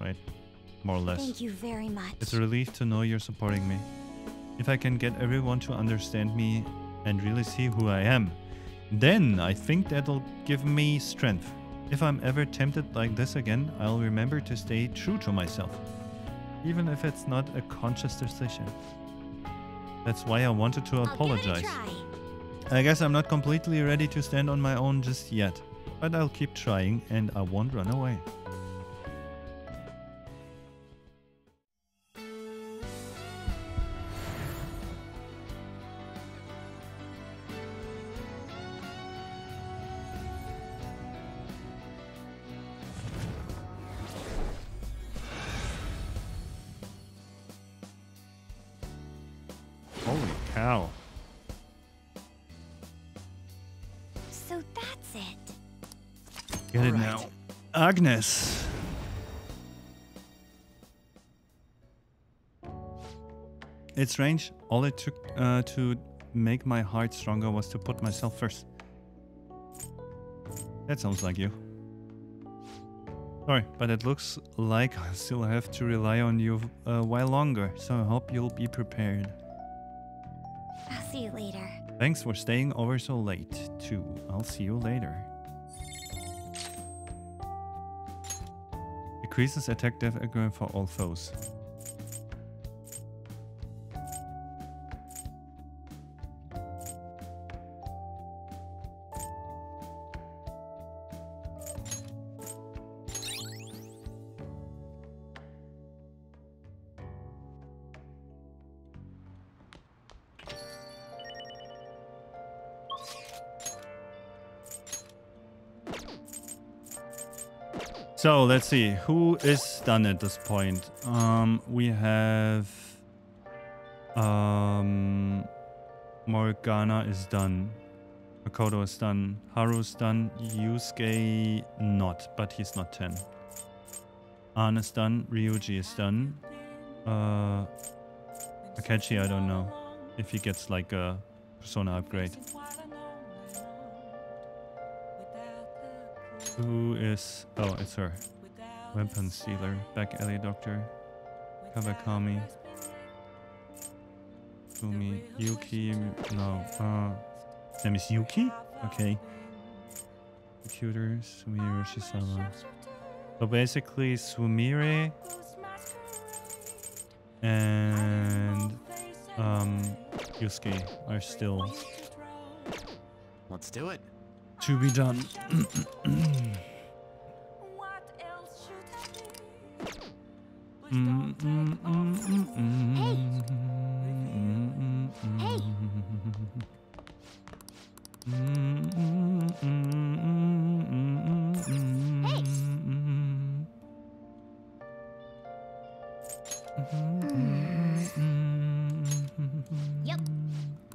right? More or less. Thank you very much. It's a relief to know you're supporting me. If I can get everyone to understand me and really see who I am, then I think that'll give me strength. If I'm ever tempted like this again, I'll remember to stay true to myself, even if it's not a conscious decision. That's why I wanted to apologize. I guess I'm not completely ready to stand on my own just yet, but I'll keep trying and I won't run away. Holy cow. So that's it. Get it now. Agnes. It's strange. All it took to make my heart stronger was to put myself first. That sounds like you. Sorry, but it looks like I still have to rely on you a while longer, so I hope you'll be prepared. I'll see you later. Thanks for staying over so late, too. I'll see you later. Decreases attack dagger for all foes. So let's see who is done at this point. We have Morgana is done, Makoto is done, Haru's done, Yusuke not, but he's not 10. An is done, Ryuji is done. Akechi, I don't know if he gets like a Persona upgrade. Who is... Oh, it's her. Weapon Stealer. Back Alley Doctor. Kawakami. Sumi. Yuki. No. Name is Yuki? Okay. Computer. Sumire Shisama. So basically Sumire and Yusuke are still... Let's do it. To be done. Yep.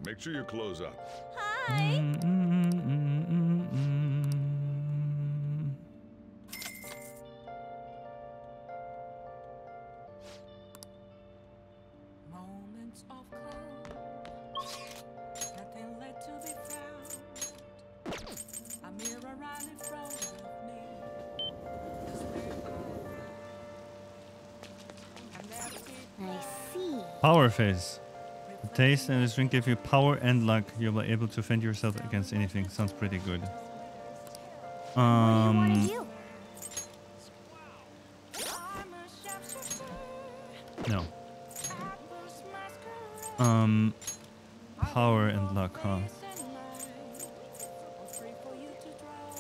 Make sure you close up. Hi. Power phase. The taste and the drink give you power and luck. You'll be able to fend yourself against anything. Sounds pretty good. No. Power and luck, huh?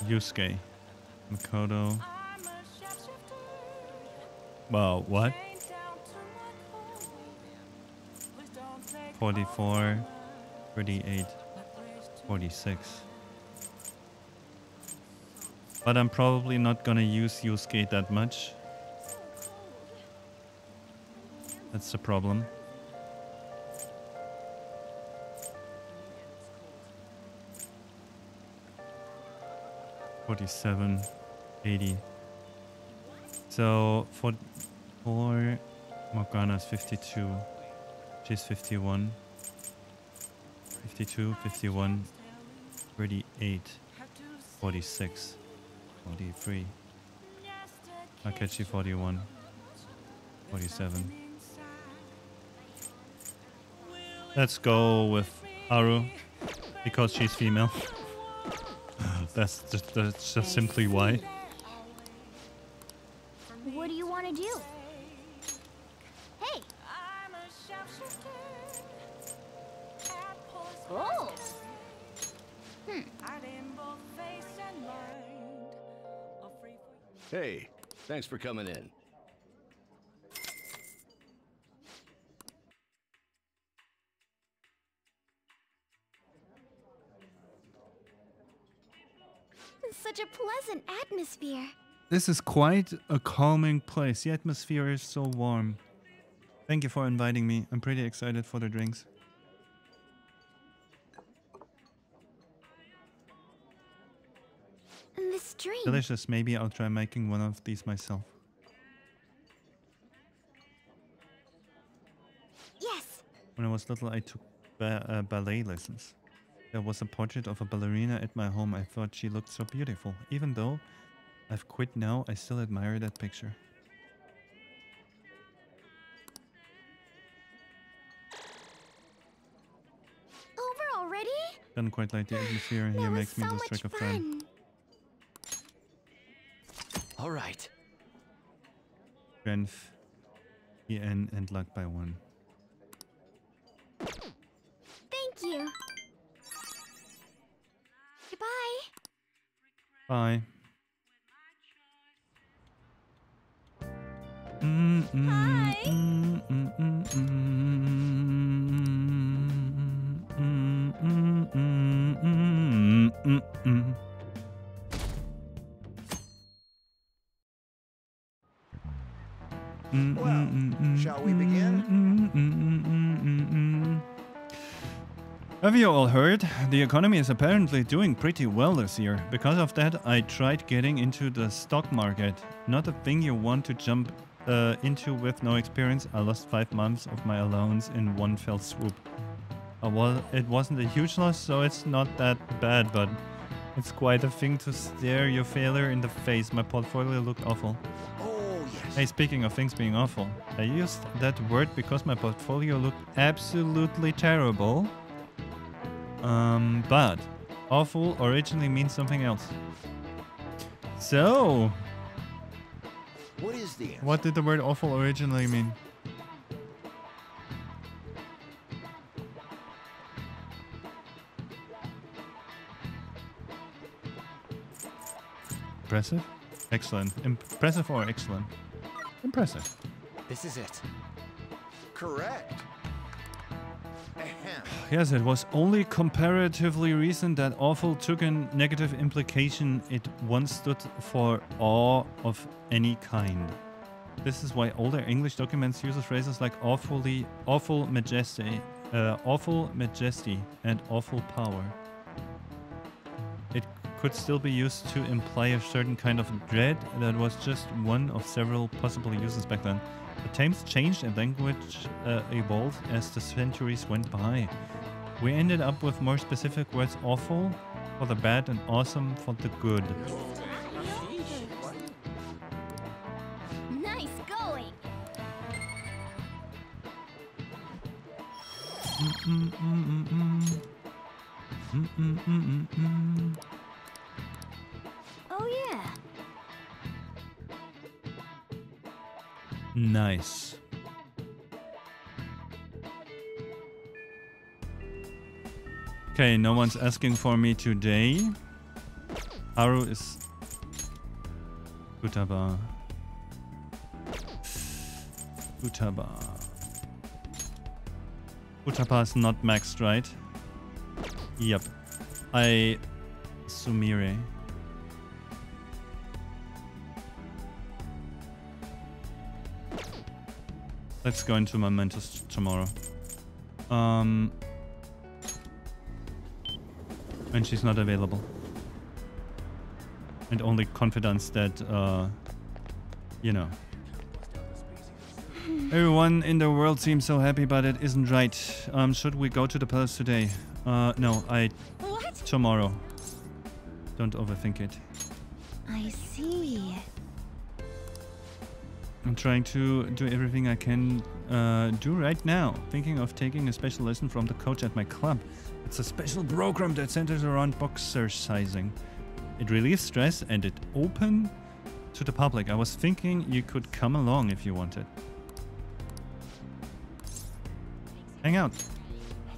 Yusuke. Makoto. Wow, what? 44, 38, 46. But I'm probably not gonna use Yusuke that much. That's the problem. $47, 80. So for Morgana's 52. She's 51, 52, 51, 38, 46, 43, Akechi 41, 47. Let's go with Haru because she's female. That's just simply why. What do you want to do? Hey! Oh! Hey, thanks for coming in. Such a pleasant atmosphere. This is quite a calming place. The atmosphere is so warm. Thank you for inviting me. I'm pretty excited for the drinks. This drink. Delicious. Maybe I'll try making one of these myself. Yes. When I was little, I took ballet lessons. There was a portrait of a ballerina at my home. I thought she looked so beautiful. Even though I've quit now, I still admire that picture. Over already? Doesn't quite like the atmosphere here, makes me lose track of time. All right. Strength, EN, and luck by 1. Thank you. Goodbye. Bye. Well, shall we begin? Have you all heard? The economy is apparently doing pretty well this year. Because of that, I tried getting into the stock market. Not a thing you want to jump into with no experience. I lost 5 months of my allowance in one fell swoop. Well, it wasn't a huge loss, so it's not that bad, but it's quite a thing to stare your failure in the face. My portfolio looked awful. Oh, yes. Hey, speaking of things being awful, I used that word because my portfolio looked absolutely terrible. But awful originally means something else. So, What is the answer? what did the word awful originally mean? Impressive? Excellent. Impressive or excellent? Impressive. This is it. Correct. Ahem. Yes, it was only comparatively recent that awful took a negative implication. It once stood for awe of any kind. This is why older English documents use phrases like awfully, awful majesty, and awful power. It could still be used to imply a certain kind of dread that was just one of several possible uses back then. The times changed and language evolved as the centuries went by. We ended up with more specific words: awful for the bad and awesome for the good. Nice going. Oh yeah. Nice. Okay, no one's asking for me today. Haru is Futaba. Futaba is not maxed, right? Yep. Sumire. Let's go into Mementos tomorrow. When she's not available. And only confidence that, you know. Everyone in the world seems so happy, but it isn't right. Should we go to the palace today? No, What? tomorrow. Don't overthink it. I see. I'm trying to do everything I can do right now. Thinking of taking a special lesson from the coach at my club. It's a special program that centers around boxercising. It relieves stress and it's open to the public. I was thinking you could come along if you wanted. Hang out.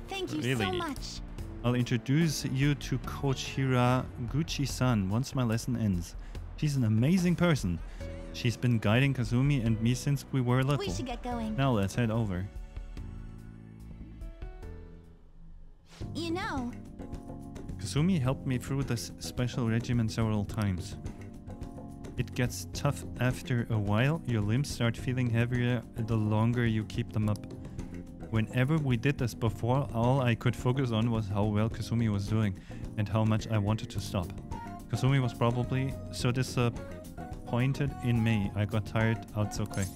Thank you Really? so much. I'll introduce you to Coach Hiraguchi-san once my lesson ends. She's an amazing person. She's been guiding Kazumi and me since we were little. We should get going. Now let's head over. You know, Kazumi helped me through this special regimen several times. It gets tough after a while. Your limbs start feeling heavier the longer you keep them up. Whenever we did this before, all I could focus on was how well Kazumi was doing and how much I wanted to stop. Kazumi was probably so disappointed in me. I got tired out so quick.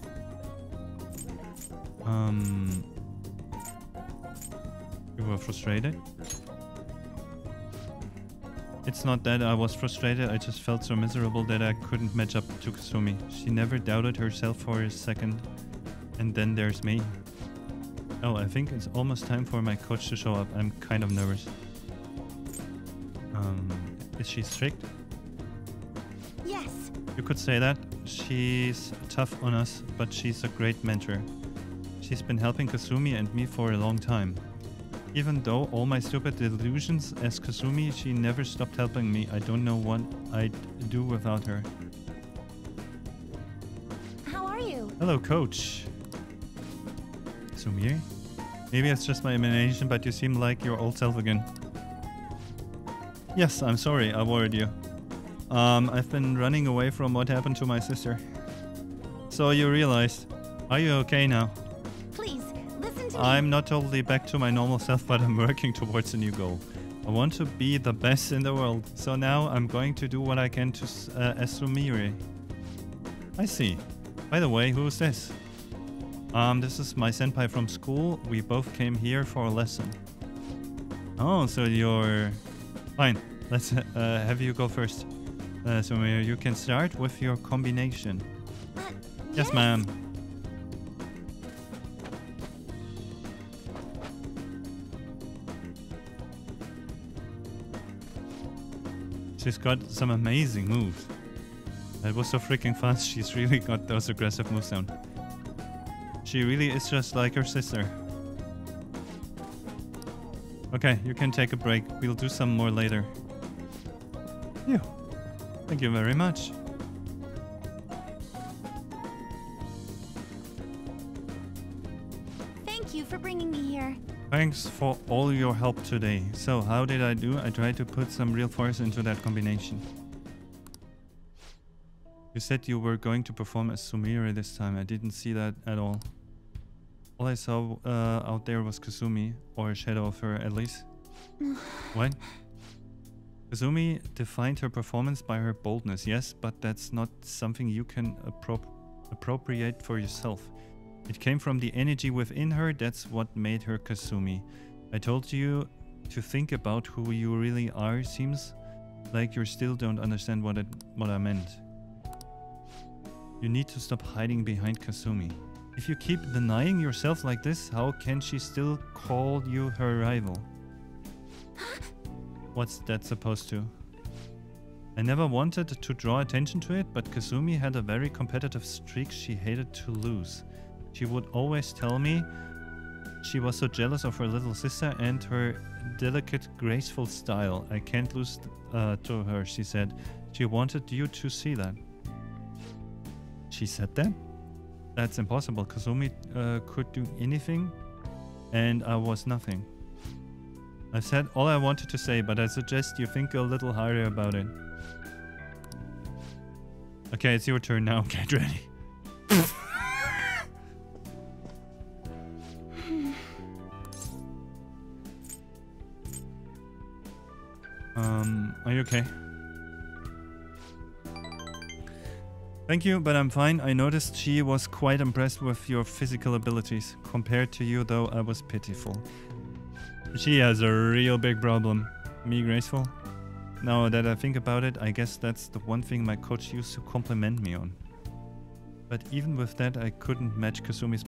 You were frustrated? It's not that I was frustrated, I just felt so miserable that I couldn't match up to Kazumi. She never doubted herself for a second. And then there's me. Oh, I think it's almost time for my coach to show up. I'm kind of nervous. Is she strict? yes. You could say that. She's tough on us, but she's a great mentor. She's been helping Kazumi and me for a long time. Even though all my stupid delusions as Kazumi, she never stopped helping me. I don't know what I'd do without her. How are you? Hello, coach. Sumire? Maybe it's just my imagination, but you seem like your old self again. Yes, I'm sorry, I worried you. I've been running away from what happened to my sister. So you realized. Are you okay now? Please, listen to me. I'm not totally back to my normal self, but I'm working towards a new goal. I want to be the best in the world. So now I'm going to do what I can to as Sumire. I see. By the way, who's this? This is my senpai from school. We both came here for a lesson. Oh, so you're... Fine. Let's have you go first. Sumire, you can start with your combination. Yes, ma'am. She's got some amazing moves. That was so freaking fast. She's really got those aggressive moves down. She really is just like her sister. Okay, you can take a break. We'll do some more later. Phew. Thank you very much. Thank you for bringing me here. Thanks for all your help today. So, how did I do? I tried to put some real force into that combination. You said you were going to perform as Sumire this time. I didn't see that at all. All I saw out there was Kazumi, or a shadow of her at least. What? Kazumi defined her performance by her boldness, yes, but that's not something you can appropriate for yourself. It came from the energy within her, that's what made her Kazumi. I told you to think about who you really are. Seems like you still don't understand what I meant. You need to stop hiding behind Kazumi. If you keep denying yourself like this, how can she still call you her rival? What's that supposed to? I never wanted to draw attention to it, but Kazumi had a very competitive streak she hated to lose. She would always tell me she was so jealous of her little sister and her delicate, graceful style. I can't lose to her, she said. She wanted you to see that. She said that? That's impossible. Kazumi could do anything, and I was nothing. I said all I wanted to say, but I suggest you think a little harder about it. Okay, it's your turn now. Get ready. Are you okay? Thank you, but I'm fine. I noticed she was quite impressed with your physical abilities. Compared to you, though, I was pitiful. She has a real big problem. Me graceful? Now that I think about it, I guess that's the one thing my coach used to compliment me on. But even with that, I couldn't match Kasumi's